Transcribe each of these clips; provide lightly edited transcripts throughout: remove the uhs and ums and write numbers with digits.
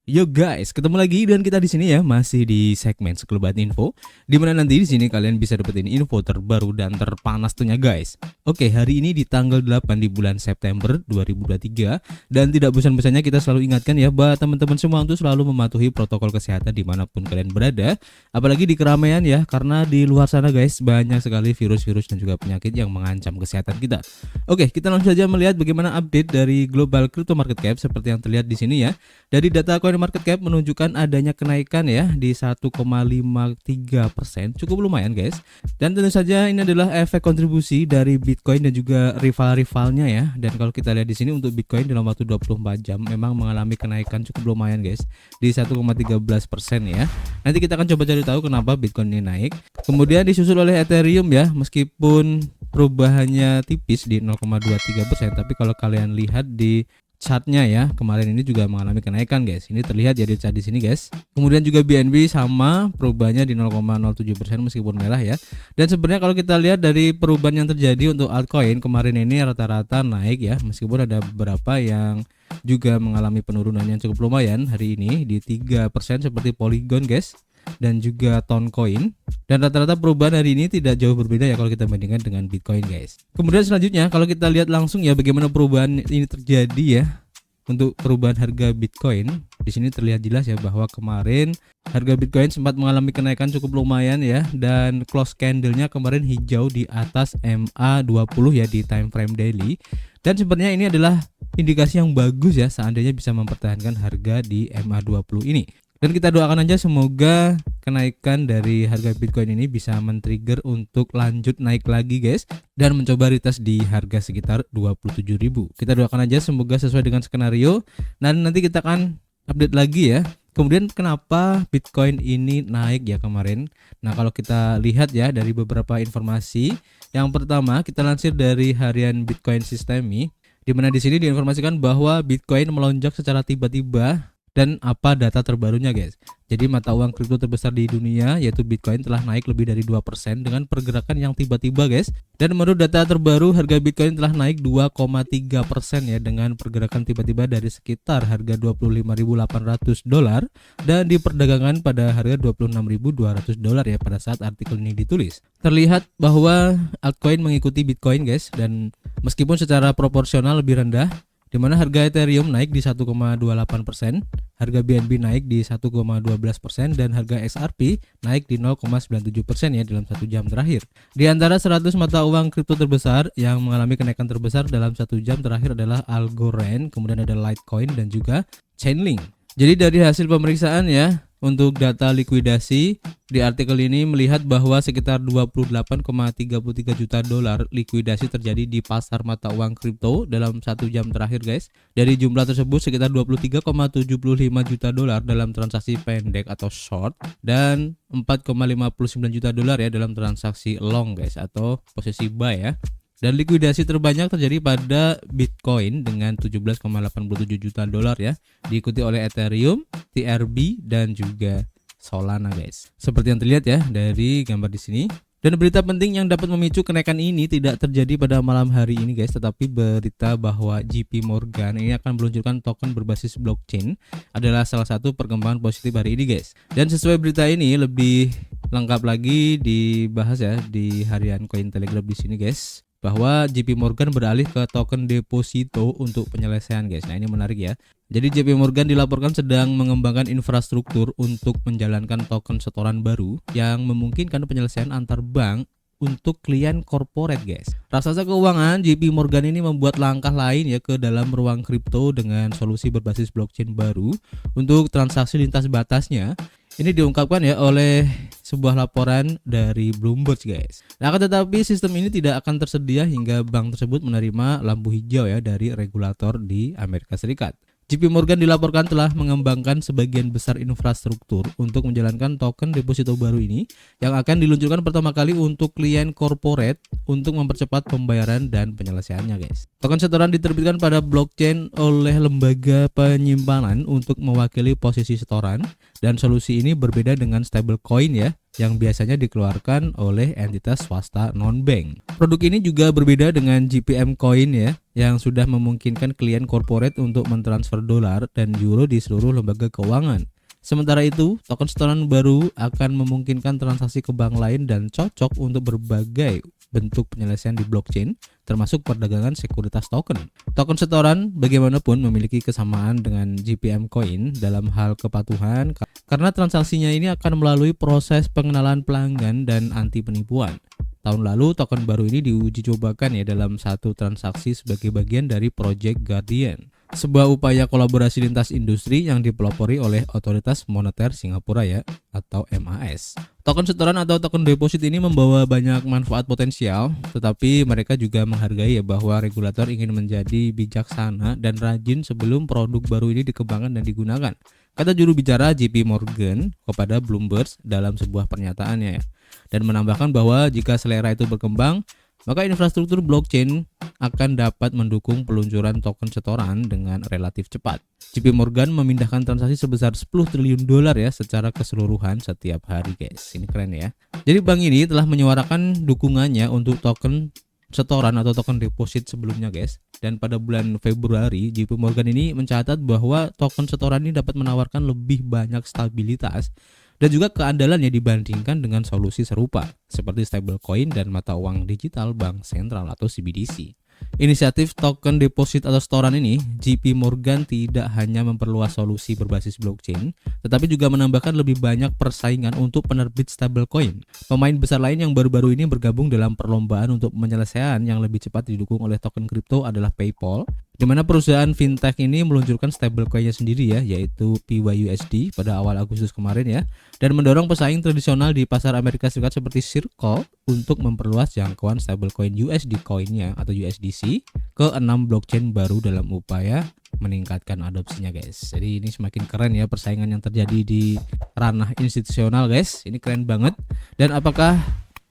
Yo guys, ketemu lagi dan kita di sini ya masih di segmen Sekelebat Info, di mana nanti di sini kalian bisa dapetin info terbaru dan terpanas tuhnya guys. Oke, hari ini di tanggal 8 di bulan September 2023 dan tidak bosan-bosannya kita selalu ingatkan ya bahwa teman-teman semua untuk selalu mematuhi protokol kesehatan dimanapun kalian berada, apalagi di keramaian ya, karena di luar sana guys banyak sekali virus-virus dan juga penyakit yang mengancam kesehatan kita. Oke, kita langsung saja melihat bagaimana update dari global crypto market cap seperti yang terlihat di sini ya. Dari data coin market cap menunjukkan adanya kenaikan ya di 1,53%, cukup lumayan guys. Dan tentu saja ini adalah efek kontribusi dari Bitcoin dan juga rival-rivalnya ya. Dan kalau kita lihat di sini untuk Bitcoin dalam waktu 24 jam memang mengalami kenaikan cukup lumayan guys di 1,13% ya. Nanti kita akan coba cari tahu kenapa Bitcoin ini naik. Kemudian disusul oleh Ethereum ya, meskipun perubahannya tipis di 0,23%, tapi kalau kalian lihat di chartnya ya, kemarin ini juga mengalami kenaikan guys. Ini terlihat ya di chart di sini guys. Kemudian juga BNB sama perubahannya di 0,07% meskipun merah ya. Dan sebenarnya kalau kita lihat dari perubahan yang terjadi untuk altcoin kemarin ini rata-rata naik ya, meskipun ada beberapa yang juga mengalami penurunan yang cukup lumayan hari ini di 3% seperti Polygon guys dan juga Toncoin. Dan rata-rata perubahan hari ini tidak jauh berbeda ya kalau kita bandingkan dengan Bitcoin guys. Kemudian selanjutnya kalau kita lihat langsung ya bagaimana perubahan ini terjadi ya untuk perubahan harga Bitcoin. Di sini terlihat jelas ya bahwa kemarin harga Bitcoin sempat mengalami kenaikan cukup lumayan ya, dan close candle-nya kemarin hijau di atas MA20 ya di time frame daily. Dan sebenarnya ini adalah indikasi yang bagus ya seandainya bisa mempertahankan harga di MA20 ini. Dan kita doakan aja semoga kenaikan dari harga Bitcoin ini bisa men-trigger untuk lanjut naik lagi guys, dan mencoba retest di harga sekitar 27.000. Kita doakan aja semoga sesuai dengan skenario. Dan nanti kita akan update lagi ya. Kemudian kenapa Bitcoin ini naik ya kemarin? Nah, kalau kita lihat ya dari beberapa informasi. Yang pertama, kita lansir dari harian Bitcoin Systemi, di mana di sini diinformasikan bahwa Bitcoin melonjak secara tiba-tiba. Dan apa data terbarunya guys? Jadi mata uang kripto terbesar di dunia yaitu Bitcoin telah naik lebih dari 2% dengan pergerakan yang tiba-tiba guys. Dan menurut data terbaru harga Bitcoin telah naik 2,3% ya dengan pergerakan tiba-tiba dari sekitar harga $25.800 dan diperdagangkan pada harga $26.200 ya pada saat artikel ini ditulis. Terlihat bahwa altcoin mengikuti Bitcoin guys, dan meskipun secara proporsional lebih rendah, di mana harga Ethereum naik di 1,28%, harga BNB naik di 1,12% dan harga XRP naik di 0,97% ya dalam 1 jam terakhir. Di antara 100 mata uang kripto terbesar yang mengalami kenaikan terbesar dalam 1 jam terakhir adalah Algorand, kemudian ada Litecoin dan juga Chainlink. Jadi dari hasil pemeriksaan ya untuk data likuidasi di artikel ini melihat bahwa sekitar $28,33 juta likuidasi terjadi di pasar mata uang kripto dalam 1 jam terakhir guys. Dari jumlah tersebut sekitar $23,75 juta dalam transaksi pendek atau short dan $4,59 juta ya dalam transaksi long guys atau posisi buy ya. Dan likuidasi terbanyak terjadi pada Bitcoin dengan $17,87 juta ya, diikuti oleh Ethereum, TRB dan juga Solana guys. Seperti yang terlihat ya dari gambar di sini. Dan berita penting yang dapat memicu kenaikan ini tidak terjadi pada malam hari ini guys, tetapi berita bahwa JP Morgan ini akan meluncurkan token berbasis blockchain adalah salah satu perkembangan positif hari ini guys. Dan sesuai berita ini lebih lengkap lagi dibahas ya di harian Cointelegraph di sini guys, bahwa JP Morgan beralih ke token deposito untuk penyelesaian guys. Nah, ini menarik ya. Jadi JP Morgan dilaporkan sedang mengembangkan infrastruktur untuk menjalankan token setoran baru yang memungkinkan penyelesaian antar bank untuk klien corporate guys. Raksasa keuangan JP Morgan ini membuat langkah lain ya ke dalam ruang kripto dengan solusi berbasis blockchain baru untuk transaksi lintas batasnya. Ini diungkapkan ya oleh sebuah laporan dari Bloomberg guys. Nah, akan tetapi sistem ini tidak akan tersedia hingga bank tersebut menerima lampu hijau ya dari regulator di Amerika Serikat. JP Morgan dilaporkan telah mengembangkan sebagian besar infrastruktur untuk menjalankan token deposito baru ini yang akan diluncurkan pertama kali untuk klien corporate untuk mempercepat pembayaran dan penyelesaiannya guys. Token setoran diterbitkan pada blockchain oleh lembaga penyimpanan untuk mewakili posisi setoran, dan solusi ini berbeda dengan stablecoin ya yang biasanya dikeluarkan oleh entitas swasta non-bank. Produk ini juga berbeda dengan GPM Coin ya yang sudah memungkinkan klien corporate untuk mentransfer dolar dan euro di seluruh lembaga keuangan. Sementara itu, token setoran baru akan memungkinkan transaksi ke bank lain dan cocok untuk berbagai bentuk penyelesaian di blockchain, termasuk perdagangan sekuritas token. Token setoran bagaimanapun memiliki kesamaan dengan GPM Coin dalam hal kepatuhan karena transaksinya ini akan melalui proses pengenalan pelanggan dan anti penipuan. Tahun lalu token baru ini diuji cobakan ya dalam satu transaksi sebagai bagian dari Project Guardian, sebuah upaya kolaborasi lintas industri yang dipelopori oleh Otoritas Moneter Singapura ya, atau MAS. Token setoran atau token deposit ini membawa banyak manfaat potensial, tetapi mereka juga menghargai ya bahwa regulator ingin menjadi bijaksana dan rajin sebelum produk baru ini dikembangkan dan digunakan, kata juru bicara JP Morgan kepada Bloomberg dalam sebuah pernyataannya ya. Dan menambahkan bahwa jika selera itu berkembang, maka infrastruktur blockchain akan dapat mendukung peluncuran token setoran dengan relatif cepat. JP Morgan memindahkan transaksi sebesar 10 triliun dolar ya secara keseluruhan setiap hari guys. Ini keren ya. Jadi bank ini telah menyuarakan dukungannya untuk token setoran atau token deposit sebelumnya guys. Dan pada bulan Februari, JP Morgan ini mencatat bahwa token setoran ini dapat menawarkan lebih banyak stabilitas dan juga keandalannya dibandingkan dengan solusi serupa seperti stablecoin dan mata uang digital bank sentral atau CBDC. Inisiatif token deposit atau setoran ini, JP Morgan tidak hanya memperluas solusi berbasis blockchain, tetapi juga menambahkan lebih banyak persaingan untuk penerbit stablecoin. Pemain besar lain yang baru-baru ini bergabung dalam perlombaan untuk penyelesaian yang lebih cepat didukung oleh token kripto adalah PayPal, di mana perusahaan fintech ini meluncurkan stablecoin-nya sendiri ya, yaitu PYUSD pada awal Agustus kemarin ya, dan mendorong pesaing tradisional di pasar Amerika Serikat seperti Circle untuk memperluas jangkauan stablecoin USD coin-nya atau USDC ke 6 blockchain baru dalam upaya meningkatkan adopsinya guys. Jadi ini semakin keren ya persaingan yang terjadi di ranah institusional guys. Ini keren banget. Dan apakah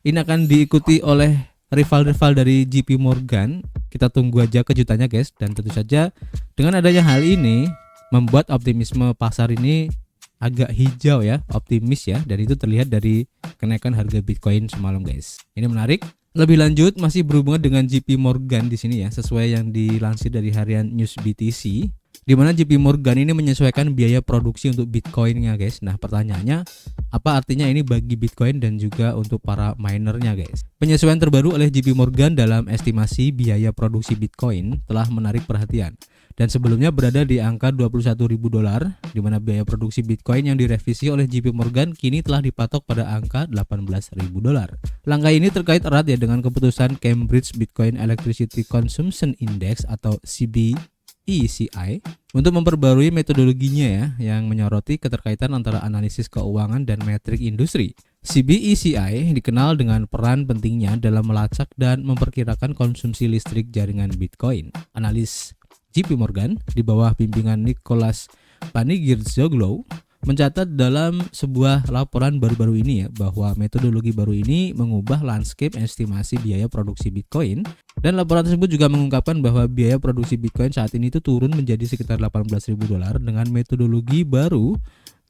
ini akan diikuti oleh rival-rival dari JP Morgan? Kita tunggu aja kejutannya guys. Dan tentu saja dengan adanya hal ini membuat optimisme pasar ini agak hijau ya, optimis ya, dan itu terlihat dari kenaikan harga Bitcoin semalam guys. Ini menarik. Lebih lanjut masih berhubungan dengan JP Morgan di sini ya, sesuai yang dilansir dari harian News BTC, di mana JP Morgan ini menyesuaikan biaya produksi untuk Bitcoin-nya guys. Nah, pertanyaannya apa artinya ini bagi Bitcoin dan juga untuk para minernya guys? Penyesuaian terbaru oleh JP Morgan dalam estimasi biaya produksi Bitcoin telah menarik perhatian. Dan sebelumnya berada di angka 21.000 dolar, di mana biaya produksi Bitcoin yang direvisi oleh JP Morgan kini telah dipatok pada angka 18.000 dolar. Langkah ini terkait erat ya dengan keputusan Cambridge Bitcoin Electricity Consumption Index atau CBECI untuk memperbarui metodologinya ya, yang menyoroti keterkaitan antara analisis keuangan dan metrik industri. CBECI dikenal dengan peran pentingnya dalam melacak dan memperkirakan konsumsi listrik jaringan Bitcoin. Analis JP Morgan di bawah bimbingan Nicholas Panigirzoglou mencatat dalam sebuah laporan baru-baru ini ya, bahwa metodologi baru ini mengubah landscape estimasi biaya produksi Bitcoin, dan laporan tersebut juga mengungkapkan bahwa biaya produksi Bitcoin saat ini itu turun menjadi sekitar 18.000 dolar dengan metodologi baru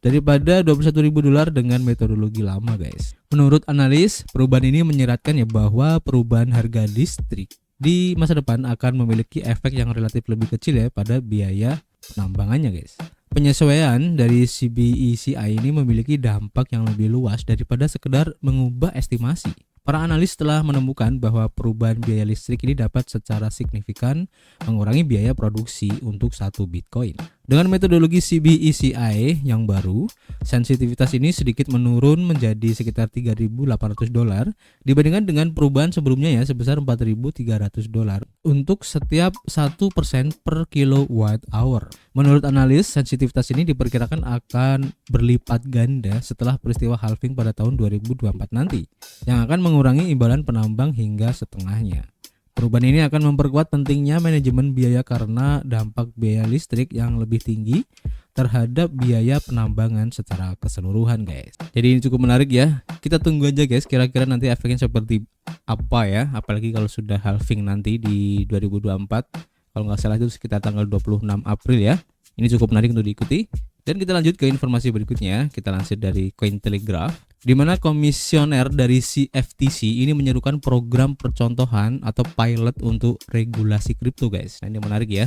daripada 21.000 dolar dengan metodologi lama guys. Menurut analis, perubahan ini menyeratkan ya bahwa perubahan harga listrik di masa depan akan memiliki efek yang relatif lebih kecil ya pada biaya penambangannya guys. Penyesuaian dari CBECI ini memiliki dampak yang lebih luas daripada sekedar mengubah estimasi. Para analis telah menemukan bahwa perubahan biaya listrik ini dapat secara signifikan mengurangi biaya produksi untuk satu Bitcoin. Dengan metodologi CBECI yang baru, sensitivitas ini sedikit menurun menjadi sekitar 3.800 dolar dibandingkan dengan perubahan sebelumnya ya sebesar 4.300 dolar untuk setiap 1% per kilowatt hour. Menurut analis, sensitivitas ini diperkirakan akan berlipat ganda setelah peristiwa halving pada tahun 2024 nanti, yang akan mengurangi imbalan penambang hingga setengahnya. Perubahan ini akan memperkuat pentingnya manajemen biaya karena dampak biaya listrik yang lebih tinggi terhadap biaya penambangan secara keseluruhan guys. Jadi ini cukup menarik ya. Kita tunggu aja guys, kira-kira nanti efeknya seperti apa ya, apalagi kalau sudah halving nanti di 2024. Kalau nggak salah itu sekitar tanggal 26 April ya. Ini cukup menarik untuk diikuti. Dan kita lanjut ke informasi berikutnya. Kita lansir dari Cointelegraph. di mana komisioner dari CFTC ini menyerukan program percontohan atau pilot untuk regulasi kripto guys. Nah, ini menarik ya.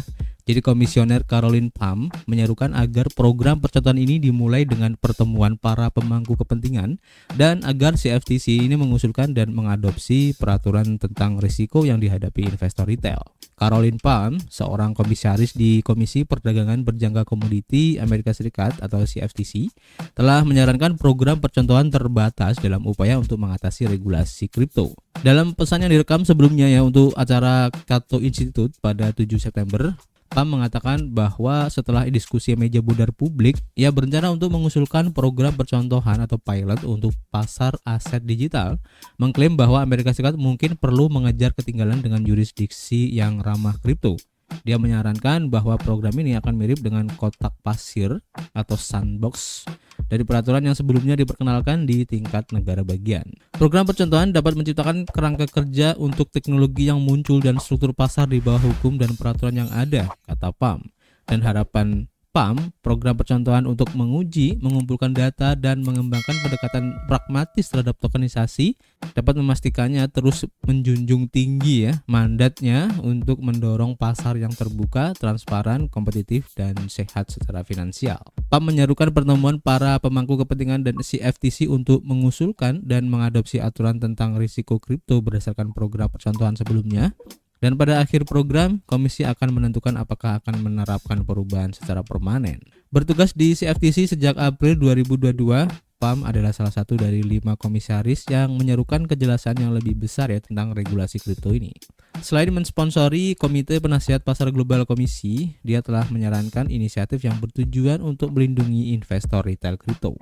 Jadi komisioner Caroline Pham menyerukan agar program percontohan ini dimulai dengan pertemuan para pemangku kepentingan dan agar CFTC ini mengusulkan dan mengadopsi peraturan tentang risiko yang dihadapi investor retail. Caroline Pham, seorang komisaris di Komisi Perdagangan Berjangka Komoditi Amerika Serikat atau CFTC, telah menyarankan program percontohan terbatas dalam upaya untuk mengatasi regulasi kripto. Dalam pesan yang direkam sebelumnya ya untuk acara Cato Institute pada 7 September, Pham mengatakan bahwa setelah diskusi meja bundar publik, ia berencana untuk mengusulkan program percontohan atau pilot untuk pasar aset digital, mengklaim bahwa Amerika Serikat mungkin perlu mengejar ketinggalan dengan jurisdiksi yang ramah kripto. Dia menyarankan bahwa program ini akan mirip dengan kotak pasir atau sandbox dari peraturan yang sebelumnya diperkenalkan di tingkat negara bagian. Program percontohan dapat menciptakan kerangka kerja untuk teknologi yang muncul dan struktur pasar di bawah hukum dan peraturan yang ada, kata Pham. Dan harapan Pham, program percontohan untuk menguji, mengumpulkan data, dan mengembangkan pendekatan pragmatis terhadap tokenisasi dapat memastikannya terus menjunjung tinggi ya mandatnya untuk mendorong pasar yang terbuka, transparan, kompetitif, dan sehat secara finansial. Pham menyerukan pertemuan para pemangku kepentingan dan CFTC untuk mengusulkan dan mengadopsi aturan tentang risiko kripto berdasarkan program percontohan sebelumnya. Dan pada akhir program, komisi akan menentukan apakah akan menerapkan perubahan secara permanen. Bertugas di CFTC sejak April 2022, Pham adalah salah satu dari 5 komisaris yang menyerukan kejelasan yang lebih besar ya tentang regulasi kripto ini. Selain mensponsori Komite Penasihat Pasar Global Komisi, dia telah menyarankan inisiatif yang bertujuan untuk melindungi investor retail kripto.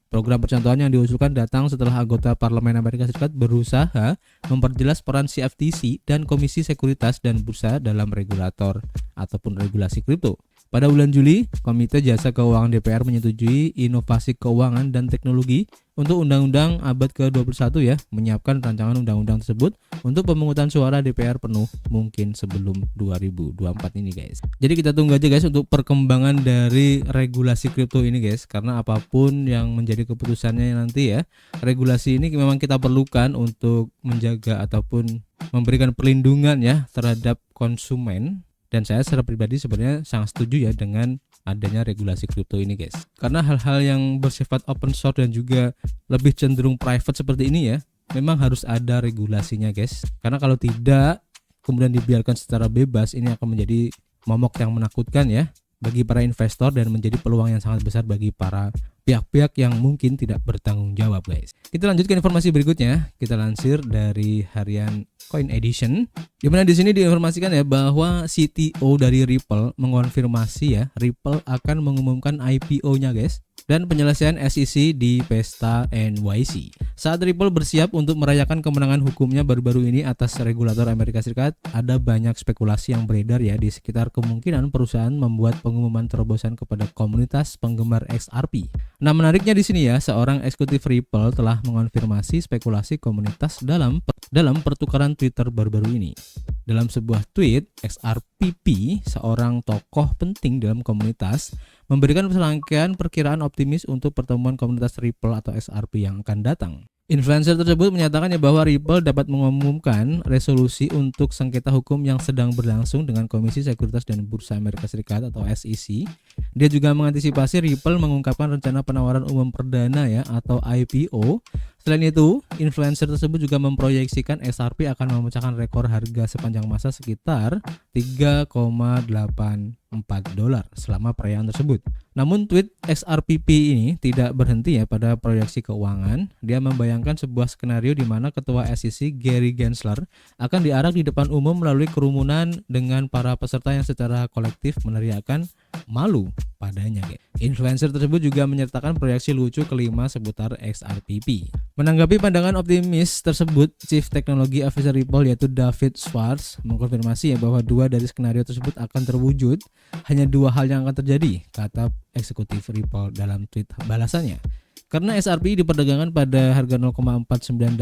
Program percontohan yang diusulkan datang setelah anggota Parlemen Amerika Serikat berusaha memperjelas peran CFTC dan Komisi Sekuritas dan Bursa dalam regulator ataupun regulasi kripto. Pada bulan Juli, Komite Jasa Keuangan DPR menyetujui inovasi keuangan dan teknologi untuk Undang-Undang Abad ke-21 ya, menyiapkan rancangan undang-undang tersebut untuk pemungutan suara DPR penuh mungkin sebelum 2024 ini guys. Jadi kita tunggu aja guys untuk perkembangan dari regulasi kripto ini guys, karena apapun yang menjadi keputusannya nanti ya, regulasi ini memang kita perlukan untuk menjaga ataupun memberikan perlindungan ya terhadap konsumen. Dan saya secara pribadi sebenarnya sangat setuju ya dengan adanya regulasi kripto ini guys. Karena hal-hal yang bersifat open source dan juga lebih cenderung private seperti ini ya, memang harus ada regulasinya guys. Karena kalau tidak, kemudian dibiarkan secara bebas, ini akan menjadi momok yang menakutkan ya bagi para investor dan menjadi peluang yang sangat besar bagi para pihak-pihak yang mungkin tidak bertanggung jawab guys. Kita lanjutkan informasi berikutnya. Kita lansir dari harian Coin Edition, di mana di sini diinformasikan ya bahwa CTO dari Ripple mengonfirmasi ya Ripple akan mengumumkan IPO-nya guys dan penyelesaian SEC di Pesta NYC. Saat Ripple bersiap untuk merayakan kemenangan hukumnya baru-baru ini atas regulator Amerika Serikat, ada banyak spekulasi yang beredar ya di sekitar kemungkinan perusahaan membuat pengumuman terobosan kepada komunitas penggemar XRP. Nah, menariknya di sini ya, seorang eksekutif Ripple telah mengonfirmasi spekulasi komunitas dalam pertukaran Twitter baru-baru ini. Dalam sebuah tweet, XRPP, seorang tokoh penting dalam komunitas, memberikan serangkaian perkiraan optimis untuk pertemuan komunitas Ripple atau XRP yang akan datang. Influencer tersebut menyatakannya bahwa Ripple dapat mengumumkan resolusi untuk sengketa hukum yang sedang berlangsung dengan Komisi Sekuritas dan Bursa Amerika Serikat atau SEC. Dia juga mengantisipasi Ripple mengungkapkan rencana penawaran umum perdana ya atau IPO. Selain itu, influencer tersebut juga memproyeksikan XRP akan memecahkan rekor harga sepanjang masa sekitar $3,84 selama perayaan tersebut. Namun tweet XRPP ini tidak berhenti ya pada proyeksi keuangan. Dia membayangkan sebuah skenario di mana ketua SEC Gary Gensler akan diarak di depan umum melalui kerumunan dengan para peserta yang secara kolektif meneriakkan malu padanya. Influencer tersebut juga menyertakan proyeksi lucu kelima seputar XRPP. Menanggapi pandangan optimis tersebut, Chief Technology Officer Ripple yaitu David Schwartz mengkonfirmasi ya bahwa dua dari skenario tersebut akan terwujud. Hanya dua hal yang akan terjadi, kata eksekutif Ripple dalam tweet balasannya. Karena XRP diperdagangkan pada harga $0,4985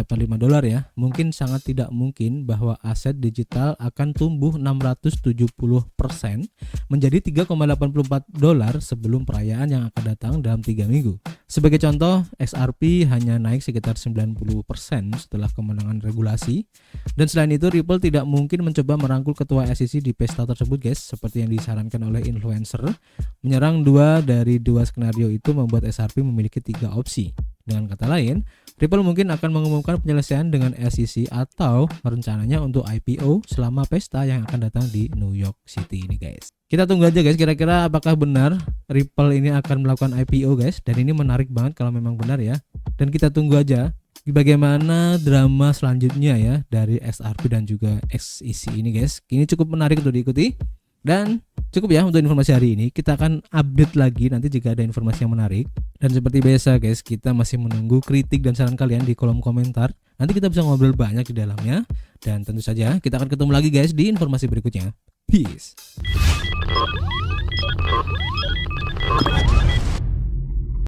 ya, mungkin sangat tidak mungkin bahwa aset digital akan tumbuh 670% menjadi 3,84 dolar sebelum perayaan yang akan datang dalam 3 minggu. Sebagai contoh, XRP hanya naik sekitar 90% setelah kemenangan regulasi. Dan selain itu, Ripple tidak mungkin mencoba merangkul ketua SEC di pesta tersebut guys, seperti yang disarankan oleh influencer. Menyerang dua dari dua skenario itu membuat XRP memiliki 3 opsi. Dengan kata lain, Ripple mungkin akan mengumumkan penyelesaian dengan SEC atau rencananya untuk IPO selama pesta yang akan datang di New York City ini guys. Kita tunggu aja guys, kira-kira apakah benar Ripple ini akan melakukan IPO guys. Dan ini menarik banget kalau memang benar ya. Dan kita tunggu aja bagaimana drama selanjutnya ya dari XRP dan juga SEC ini guys. Ini cukup menarik untuk diikuti. Dan cukup ya untuk informasi hari ini. Kita akan update lagi nanti jika ada informasi yang menarik. Dan seperti biasa guys, kita masih menunggu kritik dan saran kalian di kolom komentar. Nanti kita bisa ngobrol banyak di dalamnya. Dan tentu saja kita akan ketemu lagi guys di informasi berikutnya. Peace.